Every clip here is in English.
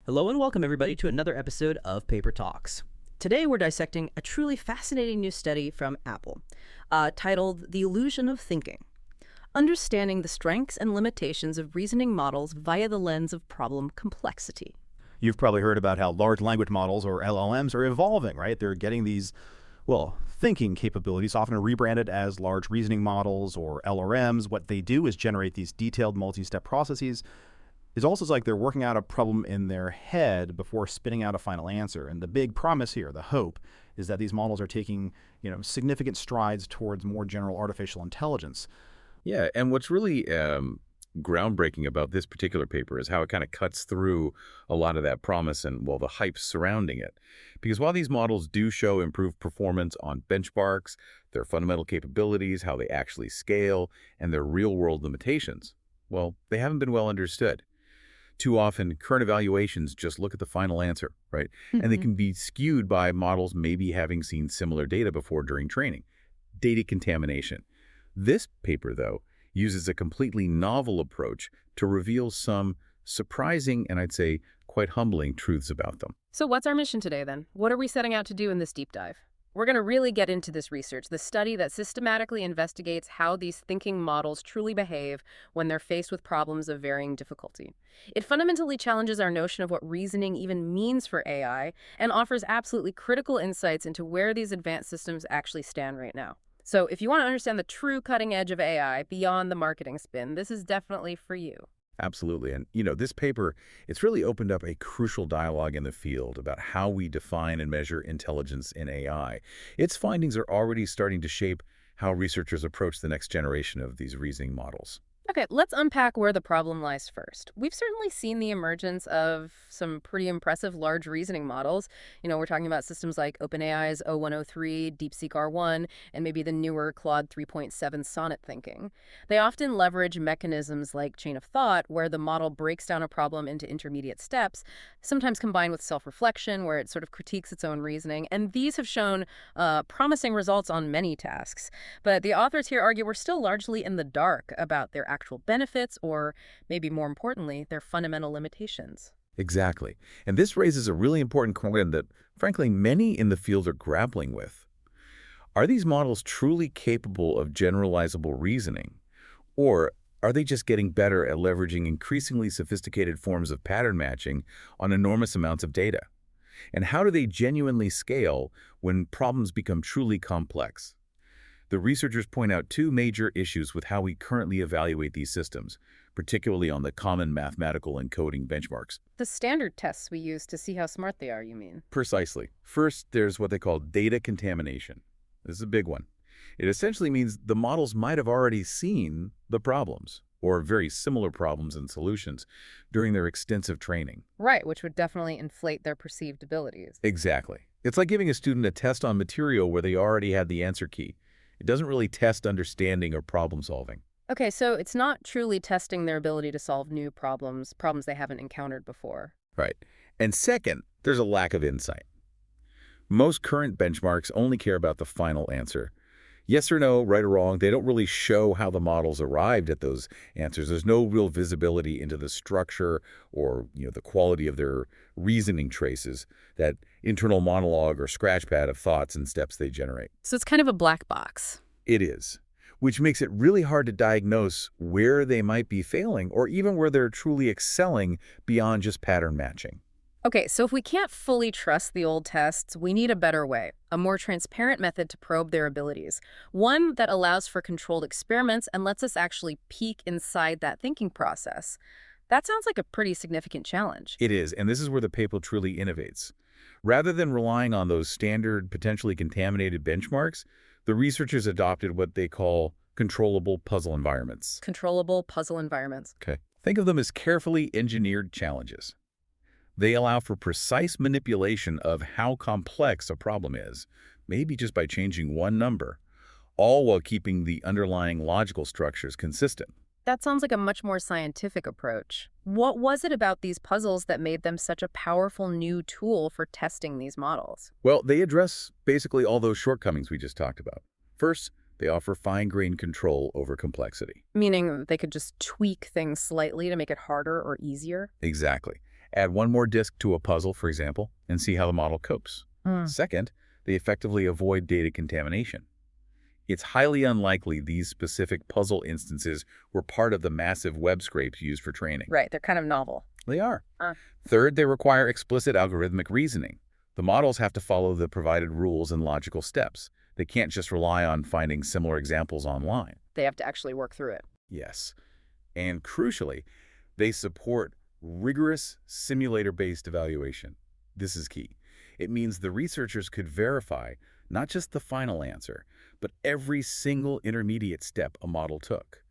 Hello and welcome everybody to another episode of Paper Talks. Today we're dissecting a truly fascinating new study from Apple titled The Illusion of Thinking, Understanding the Strengths and Limitations of Reasoning Models via the Lens of Problem Complexity. You've probably heard about how large language models, or LLMs, are evolving, right? They're getting these, thinking capabilities, often rebranded as large reasoning models or LRMs. What they do is generate these detailed multi-step processes. It's also like they're working out a problem in their head before spitting out a final answer. And the big promise here, the hope, is that these models are taking, significant strides towards more general artificial intelligence. Yeah, and what's really groundbreaking about this particular paper is how it kind of cuts through a lot of that promise and, the hype surrounding it. Because while these models do show improved performance on benchmarks, their fundamental capabilities, how they actually scale, and their real-world limitations, they haven't been well understood. Too often, current evaluations just look at the final answer, right? And they can be skewed by models maybe having seen similar data before during training. Data contamination. This paper, though, uses a completely novel approach to reveal some surprising and I'd say quite humbling truths about them. So what's our mission today, then? What are we setting out to do in this deep dive? We're going to really get into this research, the study that systematically investigates how these thinking models truly behave when they're faced with problems of varying difficulty. It fundamentally challenges our notion of what reasoning even means for AI and offers absolutely critical insights into where these advanced systems actually stand right now. So if you want to understand the true cutting edge of AI beyond the marketing spin, this is definitely for you. Absolutely. And, this paper, it's really opened up a crucial dialogue in the field about how we define and measure intelligence in AI. Its findings are already starting to shape how researchers approach the next generation of these reasoning models. Okay, let's unpack where the problem lies first. We've certainly seen the emergence of some pretty impressive large reasoning models. We're talking about systems like OpenAI's O103, DeepSeek R1, and maybe the newer Claude 3.7 Sonnet thinking. They often leverage mechanisms like chain of thought, where the model breaks down a problem into intermediate steps, sometimes combined with self-reflection, where it sort of critiques its own reasoning. And these have shown promising results on many tasks. But the authors here argue we're still largely in the dark about their actual benefits, or maybe more importantly, their fundamental limitations. Exactly. And this raises a really important question that, frankly, many in the field are grappling with. Are these models truly capable of generalizable reasoning? Or are they just getting better at leveraging increasingly sophisticated forms of pattern matching on enormous amounts of data? And how do they genuinely scale when problems become truly complex? The researchers point out two major issues with how we currently evaluate these systems, particularly on the common mathematical and coding benchmarks. The standard tests we use to see how smart they are, you mean? Precisely. First, there's what they call data contamination. This is a big one. It essentially means the models might have already seen the problems, or very similar problems and solutions, during their extensive training. Right, which would definitely inflate their perceived abilities. Exactly. It's like giving a student a test on material where they already had the answer key. It doesn't really test understanding or problem solving. Okay, so it's not truly testing their ability to solve new problems they haven't encountered before. Right. And second, there's a lack of insight. Most current benchmarks only care about the final answer. Yes or no, right or wrong, they don't really show how the models arrived at those answers. There's no real visibility into the structure or, the quality of their reasoning traces, that internal monologue or scratchpad of thoughts and steps they generate. So it's kind of a black box. It is, which makes it really hard to diagnose where they might be failing or even where they're truly excelling beyond just pattern matching. Okay, so if we can't fully trust the old tests, we need a better way, a more transparent method to probe their abilities, one that allows for controlled experiments and lets us actually peek inside that thinking process. That sounds like a pretty significant challenge. It is, and this is where the paper truly innovates. Rather than relying on those standard, potentially contaminated benchmarks, the researchers adopted what they call controllable puzzle environments. Controllable puzzle environments. Okay. Think of them as carefully engineered challenges. They allow for precise manipulation of how complex a problem is, maybe just by changing one number, all while keeping the underlying logical structures consistent. That sounds like a much more scientific approach. What was it about these puzzles that made them such a powerful new tool for testing these models? Well, they address basically all those shortcomings we just talked about. First, they offer fine-grained control over complexity. Meaning they could just tweak things slightly to make it harder or easier? Exactly. Add one more disk to a puzzle, for example, and see how the model copes. Second, they effectively avoid data contamination. It's highly unlikely these specific puzzle instances were part of the massive web scrapes used for training. Right, they're kind of novel. They are. Third, they require explicit algorithmic reasoning. The models have to follow the provided rules and logical steps. They can't just rely on finding similar examples online. They have to actually work through it. Yes. And crucially, they support rigorous simulator-based evaluation. This is key. It means the researchers could verify not just the final answer, but every single intermediate step a model took.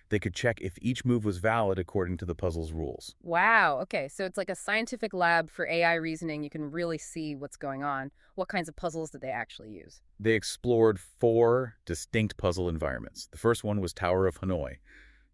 They could check if each move was valid according to the puzzle's rules. Wow, okay, so it's like a scientific lab for AI reasoning. You can really see what's going on. What kinds of puzzles did they actually use? They explored 4 distinct puzzle environments. The first one was Tower of Hanoi.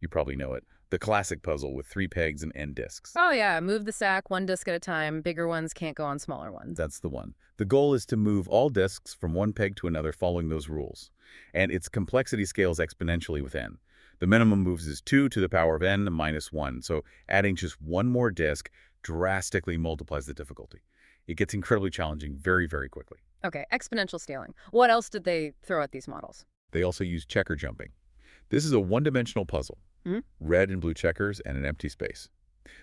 You probably know it. The classic puzzle with 3 pegs and end disks. Oh yeah, move the sack one disk at a time. Bigger ones can't go on smaller ones. That's the one. The goal is to move all disks from one peg to another following those rules. And its complexity scales exponentially with n. The minimum moves is 2 to the power of n minus 1, so adding just one more disk drastically multiplies the difficulty. It gets incredibly challenging very, very quickly. Okay, exponential scaling. What else did they throw at these models? They also use checker jumping. This is a one-dimensional puzzle. Red and blue checkers and an empty space.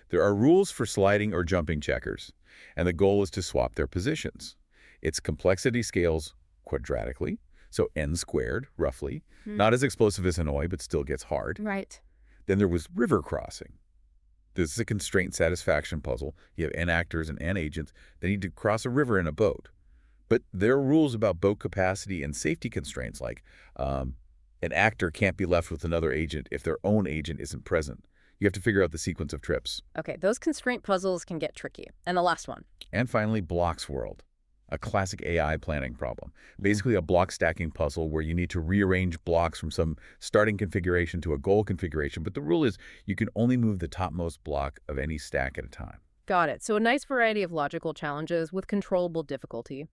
There are rules for sliding or jumping checkers, and the goal is to swap their positions. Its complexity scales quadratically, so n squared, roughly. Not as explosive as Hanoi, but still gets hard. Right. Then there was river crossing. This is a constraint satisfaction puzzle. You have n actors and n agents. They need to cross a river in a boat. But there are rules about boat capacity and safety constraints, like an actor can't be left with another agent if their own agent isn't present. You have to figure out the sequence of trips. Okay, those constraint puzzles can get tricky. And the last one. And finally, blocks world, a classic AI planning problem. Basically a block stacking puzzle where you need to rearrange blocks from some starting configuration to a goal configuration. But the rule is you can only move the topmost block of any stack at a time. Got it. So a nice variety of logical challenges with controllable difficulty.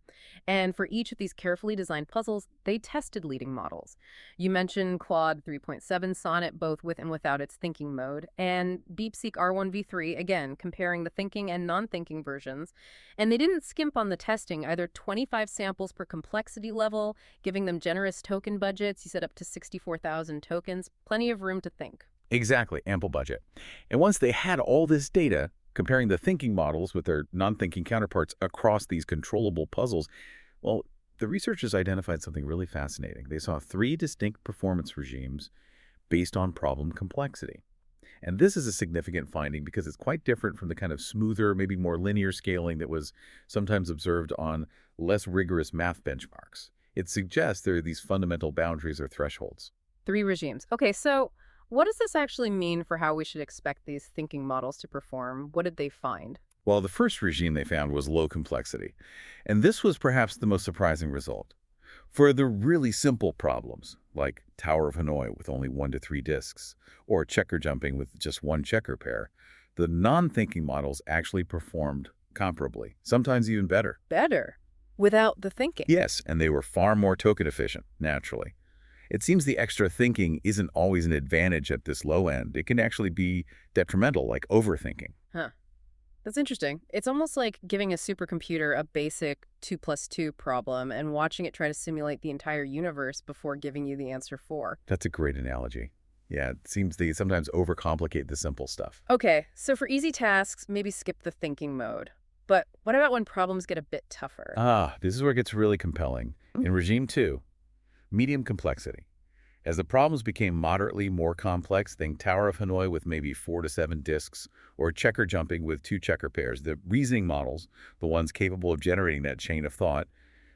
And for each of these carefully designed puzzles, they tested leading models. You mentioned Claude 3.7 Sonnet, both with and without its thinking mode, and DeepSeek R1v3, again, comparing the thinking and non-thinking versions. And they didn't skimp on the testing, either 25 samples per complexity level, giving them generous token budgets. You said up to 64,000 tokens, plenty of room to think. Exactly, ample budget. And once they had all this data, comparing the thinking models with their non-thinking counterparts across these controllable puzzles, well, the researchers identified something really fascinating. They saw 3 distinct performance regimes based on problem complexity. And this is a significant finding because it's quite different from the kind of smoother, maybe more linear scaling that was sometimes observed on less rigorous math benchmarks. It suggests there are these fundamental boundaries or thresholds. 3 regimes. Okay, so what does this actually mean for how we should expect these thinking models to perform? What did they find? Well, the first regime they found was low complexity. And this was perhaps the most surprising result. For the really simple problems, like Tower of Hanoi with only 1 to 3 disks, or checker jumping with just 1 checker pair, the non-thinking models actually performed comparably, sometimes even better. Better? Without the thinking? Yes, and they were far more token efficient, naturally. It seems the extra thinking isn't always an advantage at this low end. It can actually be detrimental, like overthinking. Huh. That's interesting. It's almost like giving a supercomputer a basic 2 plus 2 problem and watching it try to simulate the entire universe before giving you the answer 4. That's a great analogy. Yeah, it seems they sometimes overcomplicate the simple stuff. Okay, so for easy tasks, maybe skip the thinking mode. But what about when problems get a bit tougher? This is where it gets really compelling. In regime 2, medium complexity. As the problems became moderately more complex, think Tower of Hanoi with maybe 4 to 7 disks, or checker jumping with 2 checker pairs. The reasoning models, the ones capable of generating that chain of thought,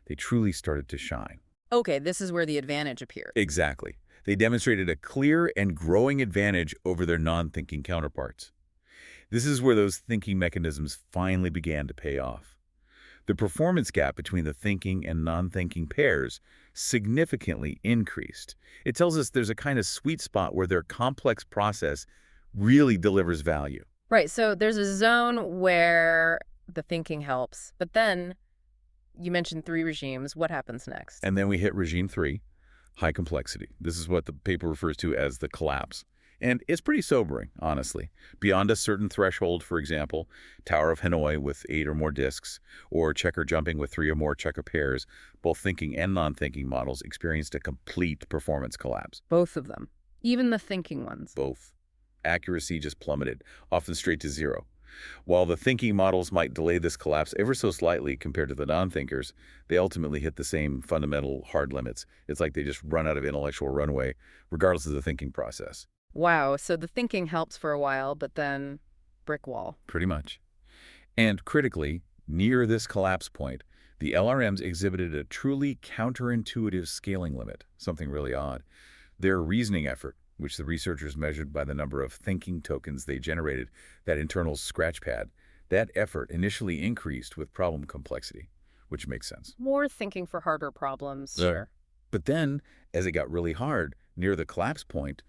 they truly started to shine. Okay, this is where the advantage appeared. Exactly. They demonstrated a clear and growing advantage over their non-thinking counterparts. This is where those thinking mechanisms finally began to pay off. The performance gap between the thinking and non-thinking pairs significantly increased. It tells us there's a kind of sweet spot where their complex process really delivers value. Right, so there's a zone where the thinking helps, but then you mentioned 3 regimes. What happens next? And then we hit regime 3, high complexity. This is what the paper refers to as the collapse. And it's pretty sobering, honestly. Beyond a certain threshold, for example, Tower of Hanoi with 8 or more disks, or checker jumping with 3 or more checker pairs, both thinking and non-thinking models experienced a complete performance collapse. Both of them. Even the thinking ones. Both. Accuracy just plummeted, often straight to zero. While the thinking models might delay this collapse ever so slightly compared to the non-thinkers, they ultimately hit the same fundamental hard limits. It's like they just run out of intellectual runway, regardless of the thinking process. Wow, so the thinking helps for a while, but then brick wall. Pretty much. And critically, near this collapse point, the LRMs exhibited a truly counterintuitive scaling limit, something really odd. Their reasoning effort, which the researchers measured by the number of thinking tokens they generated, that internal scratchpad, that effort initially increased with problem complexity, which makes sense. More thinking for harder problems, Yeah. sure. But then, as it got really hard, near the collapse point,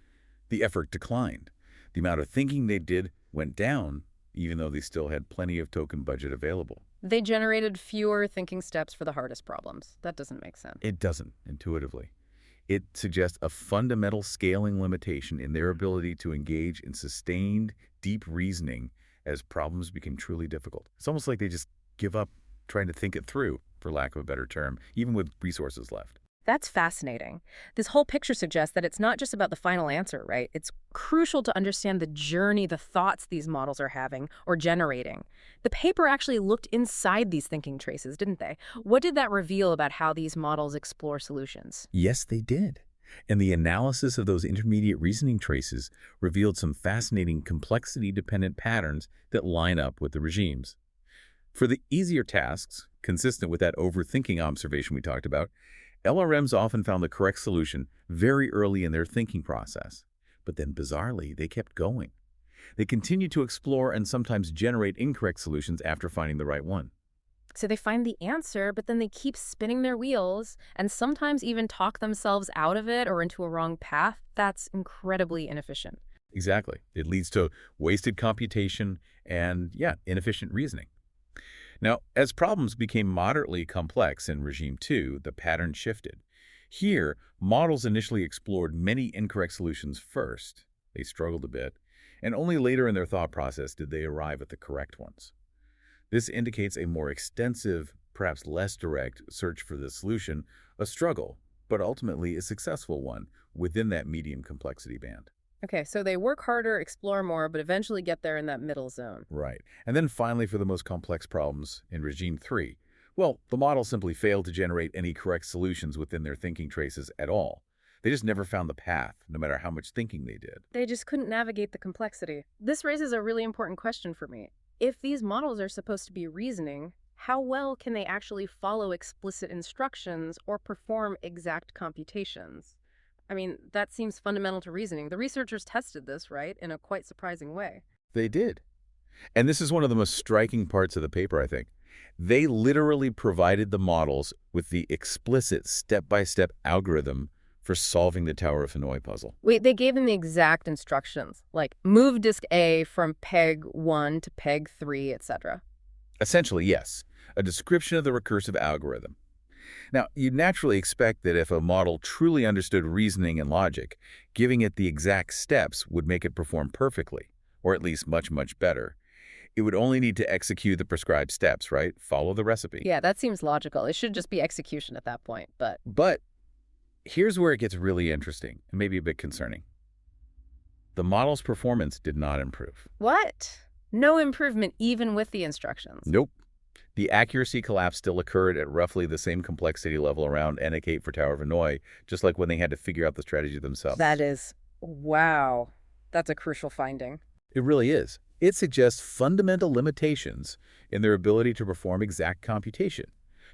the effort declined. The amount of thinking they did went down, even though they still had plenty of token budget available. They generated fewer thinking steps for the hardest problems. That doesn't make sense. It doesn't, intuitively. It suggests a fundamental scaling limitation in their ability to engage in sustained, deep reasoning as problems became truly difficult. It's almost like they just give up trying to think it through, for lack of a better term, even with resources left. That's fascinating. This whole picture suggests that it's not just about the final answer, right? It's crucial to understand the journey, the thoughts these models are having or generating. The paper actually looked inside these thinking traces, didn't they? What did that reveal about how these models explore solutions? Yes, they did. And the analysis of those intermediate reasoning traces revealed some fascinating complexity-dependent patterns that line up with the regimes. For the easier tasks, consistent with that overthinking observation we talked about, LRMs often found the correct solution very early in their thinking process. But then, bizarrely, they kept going. They continued to explore and sometimes generate incorrect solutions after finding the right one. So they find the answer, but then they keep spinning their wheels and sometimes even talk themselves out of it or into a wrong path. That's incredibly inefficient. Exactly. It leads to wasted computation and, inefficient reasoning. Now, as problems became moderately complex in Regime 2, the pattern shifted. Here, models initially explored many incorrect solutions first. They struggled a bit, and only later in their thought process did they arrive at the correct ones. This indicates a more extensive, perhaps less direct, search for the solution, a struggle, but ultimately a successful one within that medium complexity band. Okay, so they work harder, explore more, but eventually get there in that middle zone. Right. And then finally, for the most complex problems in Regime 3, well, the model simply failed to generate any correct solutions within their thinking traces at all. They just never found the path, no matter how much thinking they did. They just couldn't navigate the complexity. This raises a really important question for me. If these models are supposed to be reasoning, how well can they actually follow explicit instructions or perform exact computations? I mean, that seems fundamental to reasoning. The researchers tested this, right, in a quite surprising way. They did. And this is one of the most striking parts of the paper, I think. They literally provided the models with the explicit step-by-step algorithm for solving the Tower of Hanoi puzzle. Wait, they gave them the exact instructions, like move disk A from peg 1 to peg 3, etc. Essentially, yes, a description of the recursive algorithm. Now, you'd naturally expect that if a model truly understood reasoning and logic, giving it the exact steps would make it perform perfectly, or at least much, much better. It would only need to execute the prescribed steps, right? Follow the recipe. Yeah, that seems logical. It should just be execution at that point, but... But here's where it gets really interesting and maybe a bit concerning. The model's performance did not improve. What? No improvement even with the instructions? Nope. The accuracy collapse still occurred at roughly the same complexity level around NA8 for Tower of Hanoi, just like when they had to figure out the strategy themselves. That is... wow. That's a crucial finding. It really is. It suggests fundamental limitations in their ability to perform exact computation,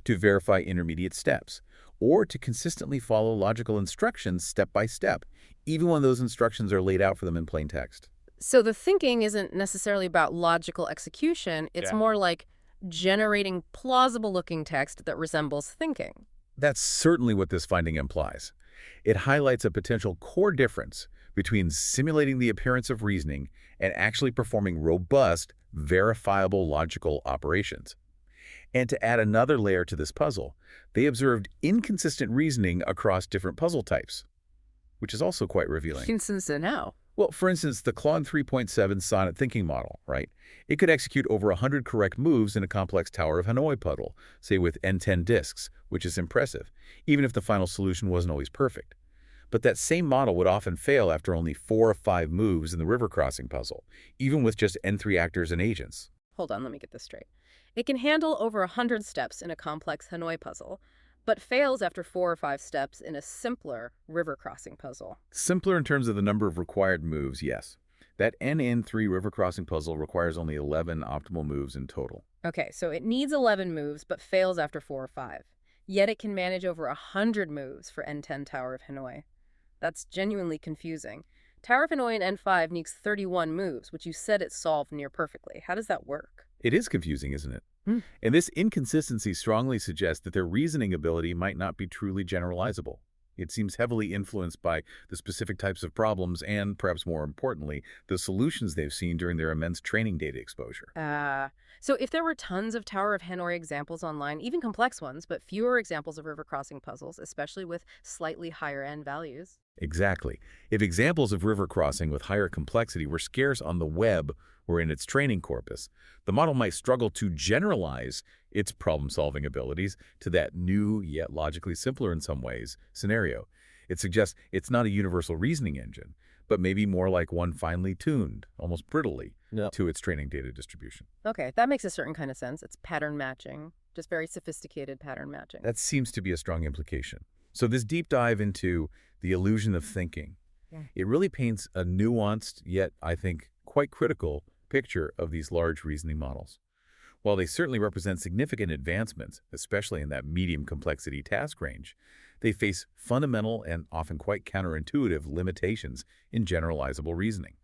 to verify intermediate steps, or to consistently follow logical instructions step by step, even when those instructions are laid out for them in plain text. So the thinking isn't necessarily about logical execution. It's more like generating plausible-looking text that resembles thinking. That's certainly what this finding implies. It highlights a potential core difference between simulating the appearance of reasoning and actually performing robust, verifiable logical operations. And to add another layer to this puzzle, they observed inconsistent reasoning across different puzzle types, which is also quite revealing. Inconsistent how? Well, for instance, the Claude 3.7 Sonnet thinking model, right? It could execute over 100 correct moves in a complex Tower of Hanoi puzzle, say with N10 disks, which is impressive, even if the final solution wasn't always perfect. But that same model would often fail after only 4 or 5 moves in the river crossing puzzle, even with just N3 actors and agents. Hold on, let me get this straight. It can handle over 100 steps in a complex Hanoi puzzle, but fails after 4 or 5 steps in a simpler river crossing puzzle. Simpler in terms of the number of required moves, yes. That NN3 river crossing puzzle requires only 11 optimal moves in total. Okay, so it needs 11 moves, but fails after 4 or 5. Yet it can manage over 100 moves for N10 Tower of Hanoi. That's genuinely confusing. Tower of Hanoi in N5 needs 31 moves, which you said it solved near perfectly. How does that work? It is confusing, isn't it? Hmm. And this inconsistency strongly suggests that their reasoning ability might not be truly generalizable. It seems heavily influenced by the specific types of problems and, perhaps more importantly, the solutions they've seen during their immense training data exposure. So if there were tons of Tower of Hanoi examples online, even complex ones, but fewer examples of river crossing puzzles, especially with slightly higher end values. Exactly. If examples of river crossing with higher complexity were scarce on the web or in its training corpus, the model might struggle to generalize its problem-solving abilities to that new, yet logically simpler in some ways, scenario. It suggests it's not a universal reasoning engine, but maybe more like one finely tuned, almost brittly, Yep. to its training data distribution. Okay, that makes a certain kind of sense. It's pattern matching, just very sophisticated pattern matching. That seems to be a strong implication. So this deep dive into the illusion of thinking, Yeah. it really paints a nuanced, yet I think quite critical picture of these large reasoning models. While they certainly represent significant advancements, especially in that medium complexity task range, they face fundamental and often quite counterintuitive limitations in generalizable reasoning.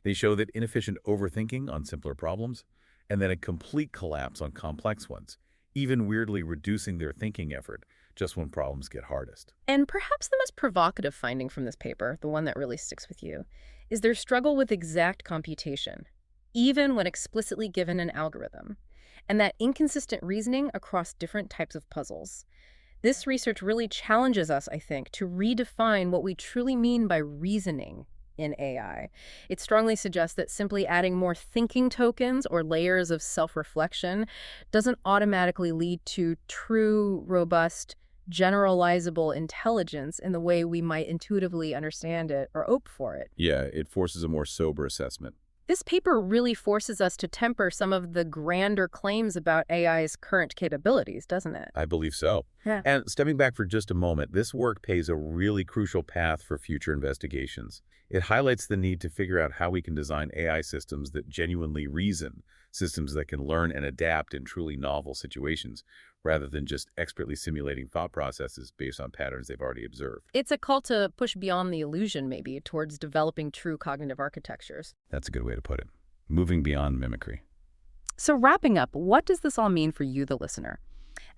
They show that inefficient overthinking on simpler problems, and then a complete collapse on complex ones, even weirdly reducing their thinking effort just when problems get hardest. And perhaps the most provocative finding from this paper, the one that really sticks with you, is their struggle with exact computation, even when explicitly given an algorithm, and that inconsistent reasoning across different types of puzzles. This research really challenges us, I think, to redefine what we truly mean by reasoning in AI. It strongly suggests that simply adding more thinking tokens or layers of self-reflection doesn't automatically lead to true, robust, generalizable intelligence in the way we might intuitively understand it or opt for it. Yeah, it forces a more sober assessment. This paper really forces us to temper some of the grander claims about AI's current capabilities, doesn't it? I believe so. Yeah. And stepping back for just a moment, this work paves a really crucial path for future investigations. It highlights the need to figure out how we can design AI systems that genuinely reason, systems that can learn and adapt in truly novel situations, rather than just expertly simulating thought processes based on patterns they've already observed. It's a call to push beyond the illusion, maybe, towards developing true cognitive architectures. That's a good way to put it. Moving beyond mimicry. So wrapping up, what does this all mean for you, the listener?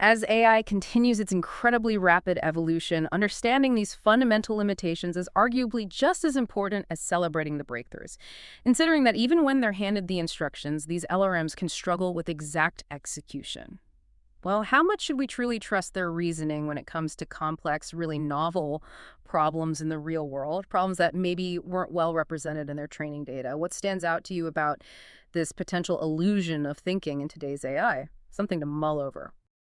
As AI continues its incredibly rapid evolution, understanding these fundamental limitations is arguably just as important as celebrating the breakthroughs. Considering that even when they're handed the instructions, these LRMs can struggle with exact execution. Well, how much should we truly trust their reasoning when it comes to complex, really novel problems in the real world, problems that maybe weren't well represented in their training data? What stands out to you about this potential illusion of thinking in today's AI? Something to mull over.